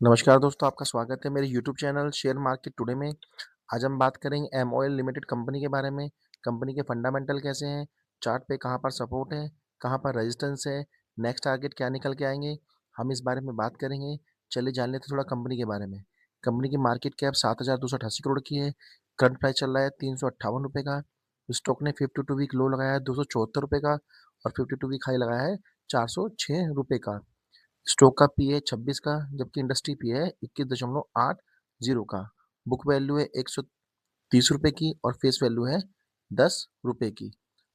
नमस्कार दोस्तों, आपका स्वागत है मेरे YouTube channel share market today में। आज हम बात करेंगे एम ऑयल लिमिटेड कंपनी के बारे में। कंपनी के फंडामेंटल कैसे हैं, चार्ट पे कहाँ पर सपोर्ट है, कहाँ पर रेजिस्टेंस है, नेक्स्ट टारगेट क्या निकल के आएंगे, हम इस बारे में बात करेंगे। चलिए जान लेते हैं थोड़ा कंपनी के बारे में। कंपनी की मार्केट कैप 7,288 करोड़ की है। करंट प्राइस चल रहा है 358 रुपये का। स्टॉक ने 52 वीक लो लगाया है 274 रुपये का और 52 वीक हाई लगाया है 406 रुपये का। स्टॉक का पी है 26 का, जबकि इंडस्ट्री पी है 21.80 का। बुक वैल्यू है 130 रुपये की और फेस वैल्यू है 10 रुपये की।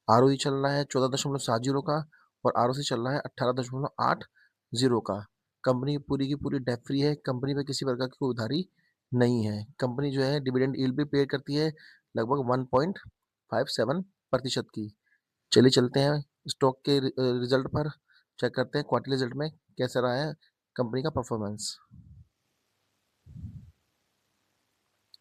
आर चल रहा है 14.70 का और आर चल रहा है 18.80 का। कंपनी पूरी की पूरी डेट फ्री है। कंपनी पे किसी प्रकार की कोई उधारी नहीं है। कंपनी जो है डिविडेंड यील्ड भी पे करती है लगभग 1.57% की। चलिए चलते हैं स्टॉक के रिजल्ट पर। चेक करते हैं क्वार्टरली रिजल्ट में कैसा रहा है कंपनी का परफॉर्मेंस।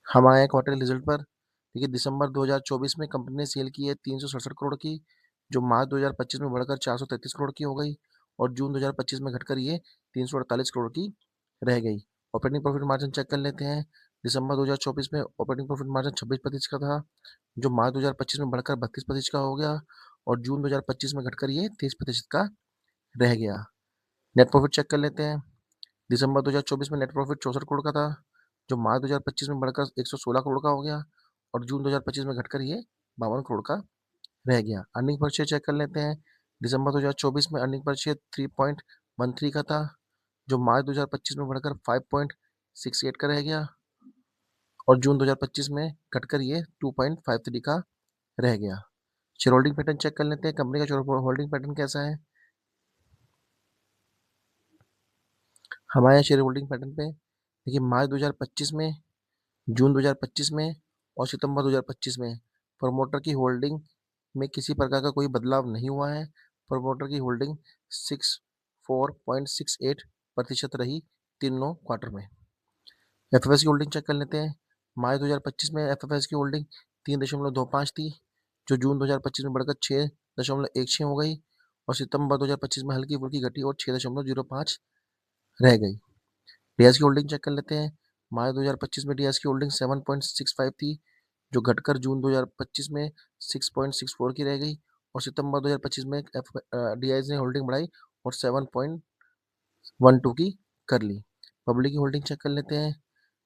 हम आए हैं क्वार्टरली रिजल्ट पर। देखिए दिसंबर 2024 में कंपनी ने सेल की है 367 करोड़ की, जो मार्च 2025 में बढ़कर 433 करोड़ की हो गई और जून 2025 में घटकर ये 348 करोड़ की रह गई। ऑपरेटिंग प्रॉफिट मार्जिन चेक कर लेते हैं। दिसंबर 2024 में ऑपरेटिंग प्रॉफिट मार्जिन 26% का था, जो मार्च 2025 में बढ़कर 32% का हो गया और जून 2025 में घटकर ये 23% का रह गया। नेट प्रॉफिट चेक कर लेते हैं। दिसंबर 2024 में नेट प्रॉफिट 64 करोड़ का था, जो मार्च 2025 में बढ़कर 116 करोड़ का हो गया और जून 2025 में घटकर ये 52 करोड़ का रह गया। अर्निंग पर शेयर चेक कर लेते हैं। दिसंबर 2024 में अर्निंग पर शेयर 3.13 का था, जो मार्च 2025 में बढ़कर 5.68 का रह गया और जून 2025 में घटकर ये 2.53 का रह गया। शेयर होल्डिंग पैटर्न चेक कर लेते हैं। कंपनी का शेयर होल्डिंग पैटर्न कैसा है। हमारे शेयर होल्डिंग पैटर्न पे देखिए मार्च 2025 में, जून 2025 में और सितंबर 2025 में प्रमोटर की होल्डिंग में किसी प्रकार का कोई बदलाव नहीं हुआ है। प्रमोटर की होल्डिंग 64.68% रही तीनों क्वार्टर में। एफएफएस की होल्डिंग चेक कर लेते हैं। मार्च 2025 में एफएफएस की होल्डिंग 3.25 थी, जो जून 2025 में बढ़कर 6.16 हो गई और सितंबर 2025 में हल्की फुल्की घटी और 6.05 रह गई। डीएस की होल्डिंग चेक कर लेते हैं। मार्च 2025 में डीएस की होल्डिंग 7.65 थी, जो घटकर जून 2025 में 6.64 की रह गई और सितंबर 2025 में डीआईएस ने होल्डिंग बढ़ाई और 7.12 की कर ली। पब्लिक की होल्डिंग चेक कर लेते हैं।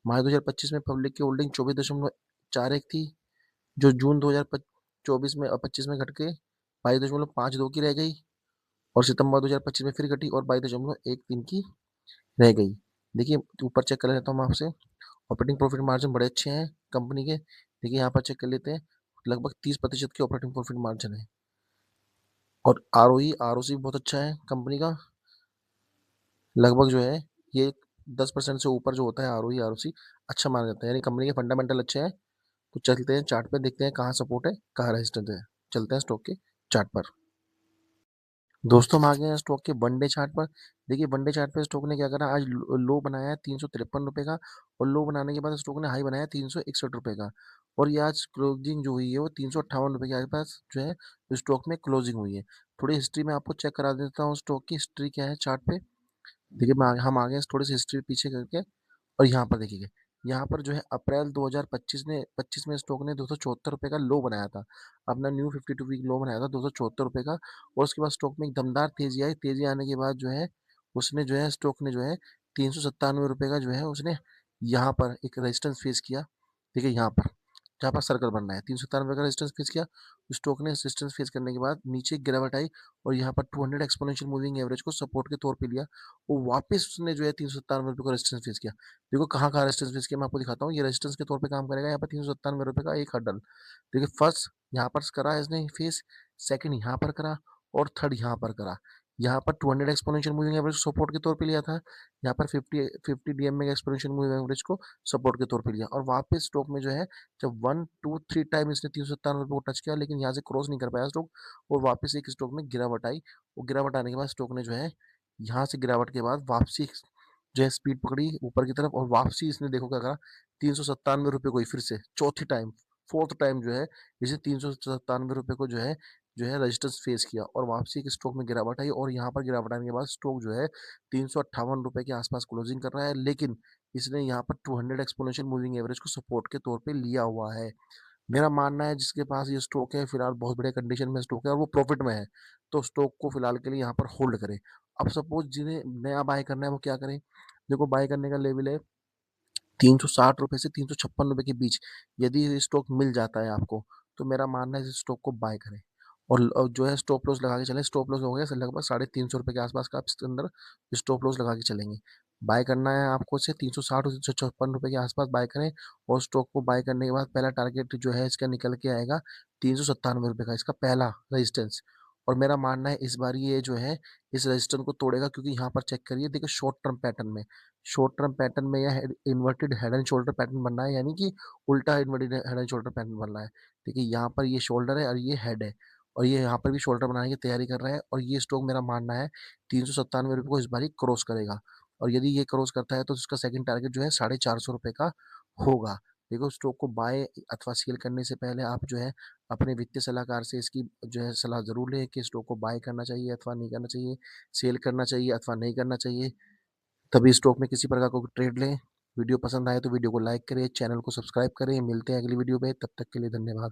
मार्च 2025 में पब्लिक की होल्डिंग 24.41 थी, जो जून 2024 में और 25 में घट के 22.52 की रह गई और सितंबर 2025 में फिर घटी और 22.13 की रह गई। देखिए ऊपर चेक कर लेता हूँ मैं आपसे। ऑपरेटिंग प्रॉफिट मार्जिन बड़े अच्छे हैं कंपनी के। देखिए यहाँ पर चेक कर लेते हैं, लगभग 30% की ऑपरेटिंग प्रॉफिट मार्जिन है और आरओसी बहुत अच्छा है कंपनी का। लगभग जो है ये 10% से ऊपर जो होता है आरओसी अच्छा माना जाता है, यानी कंपनी के फंडामेंटल अच्छे हैं। तो चलते हैं चार्ट पे, देखते हैं कहाँ सपोर्ट है कहाँ रेजिस्टेंस है। चलते हैं स्टॉक के चार्ट पर। दोस्तों हम आ गए हैं स्टॉक के वन डे चार्ट पर। देखिए वन डे चार्ट पे स्टॉक ने क्या करा, आज लो बनाया है 353 रुपये का और लो बनाने के बाद स्टॉक ने हाई बनाया 361 रुपये का और ये आज क्लोजिंग जो हुई है वो 358 रुपये के आसपास जो है स्टॉक में क्लोजिंग हुई है। थोड़ी हिस्ट्री में आपको चेक करा देता हूँ स्टॉक की हिस्ट्री क्या है चार्ट पे। देखिए हम आ गए हैं थोड़ी सी हिस्ट्री पीछे करके और यहाँ पर देखिए, यहाँ पर जो है अप्रैल 2025 में स्टॉक ने 274 रुपये का लो बनाया था। अपना न्यू 52 वीक लो बनाया था 274 रुपये का और उसके बाद स्टॉक में एक दमदार तेजी आई। तेजी आने के बाद जो है उसने जो है स्टॉक ने जो है 397 रुपये का जो है उसने यहाँ पर एक रेजिस्टेंस फेस किया। देखिए यहाँ पर जहाँ पर सर्कल बनना है 397 का रेजिस्टेंस फेस किया। स्टॉक ने रेजिस्टेंस फेस करने के बाद नीचे गिरावट आई और यहाँ पर 200 एक्सपोनेंशियल मूविंग एवरेज को सपोर्ट के तौर पे लिया। वो वापस उसने जो है 397 रुपये को रेजिस्टेंस फेस किया। देखो कहाँ कहाँ रेजिस्टेंस फेस किया मैं आपको दिखाता हूँ। ये रेजिस्टेंस के तौर पे काम करेगा यहाँ पर 397 रुपये का एक हर्डल। देखिए फर्स्ट यहाँ पर करा इसने फेस, सेकंड यहाँ पर करा और थर्ड यहाँ पर करा। यहाँ पर 200 एक्सपोनेंशियल मूविंग एवरेज सपोर्ट के तौर पे लिया था। यहाँ पर 50 डीएमए एक्सपोनेंशियल मूविंग एवरेज को सपोर्ट के तौर पे लिया और वापस स्टॉक में जो है जब 1 2 3 टाइम इसने 397 रुपये को टच किया, लेकिन यहाँ से क्रॉस नहीं कर पाया स्टॉक और वापस एक स्टॉक में गिरावट आई। वो गिरावट आने के बाद स्टॉक ने जो है यहाँ से गिरावट के बाद वापसी जो है स्पीड पकड़ी ऊपर की तरफ और वापसी इसने देखो क्या करा, 397 रुपये को ही फिर से चौथी टाइम, फोर्थ टाइम जो है इसे 397 रुपये को जो है जो है रेजिस्टेंस फेस किया और वापसी के स्टॉक में गिरावट आई और यहाँ पर गिरावट आने के बाद स्टॉक जो है ₹358 के आसपास क्लोजिंग कर रहा है, लेकिन इसने यहाँ पर 200 एक्सपोनेंशियल मूविंग एवरेज को सपोर्ट के तौर पे लिया हुआ है। मेरा मानना है जिसके पास ये स्टॉक है फिलहाल बहुत बढ़िया कंडीशन में स्टॉक है और वो प्रॉफिट में है, तो स्टॉक को फिलहाल के लिए यहाँ पर होल्ड करें। अब सपोज जिन्हें नया बाय करना है वो क्या करें? देखो बाय करने का लेवल है ₹360 से ₹356 के बीच। यदि ये स्टॉक मिल जाता है आपको, तो मेरा मानना है इस स्टॉक को बाय करें और जो है स्टॉप लॉस लगा के चलें। स्टॉप लॉस हो गया लगभग ₹350 के आसपास का आप इसके अंदर स्टॉप लॉस लगा के चलेंगे। बाय करना है आपको इसे 360 और ₹356 के आसपास बाय करें और स्टॉक को बाय करने के बाद पहला टारगेट जो है इसका निकल के आएगा ₹397 का, इसका पहला रेजिस्टेंस। और मेरा मानना है इस बार ये जो है इस रेजिस्टेंस को तोड़ेगा, क्योंकि यहाँ पर चेक करिए, देखिए शॉर्ट टर्म पैटर्न में यह inverted head and shoulder pattern बन रहा है, यानी कि उल्टा inverted head and shoulder pattern बन रहा है। देखिए यहाँ पर ये शोल्डर है और ये हेड है और ये यहाँ पर भी शोल्डर बनाने की तैयारी कर रहा है और ये स्टॉक मेरा मानना है ₹397 को इस बार ही क्रॉस करेगा और यदि ये क्रॉस करता है तो उसका सेकंड टारगेट जो है ₹450 का होगा। देखो स्टॉक को बाय अथवा सेल करने से पहले आप जो है अपने वित्तीय सलाहकार से इसकी जो है सलाह ज़रूर लें कि स्टॉक को बाय करना चाहिए अथवा नहीं करना चाहिए, सेल करना चाहिए अथवा नहीं करना चाहिए। तभी स्टॉक में किसी प्रकार का कोई ट्रेड लें। वीडियो पसंद आए तो वीडियो को लाइक करें, चैनल को सब्सक्राइब करें। मिलते हैं अगली वीडियो में, तब तक के लिए धन्यवाद।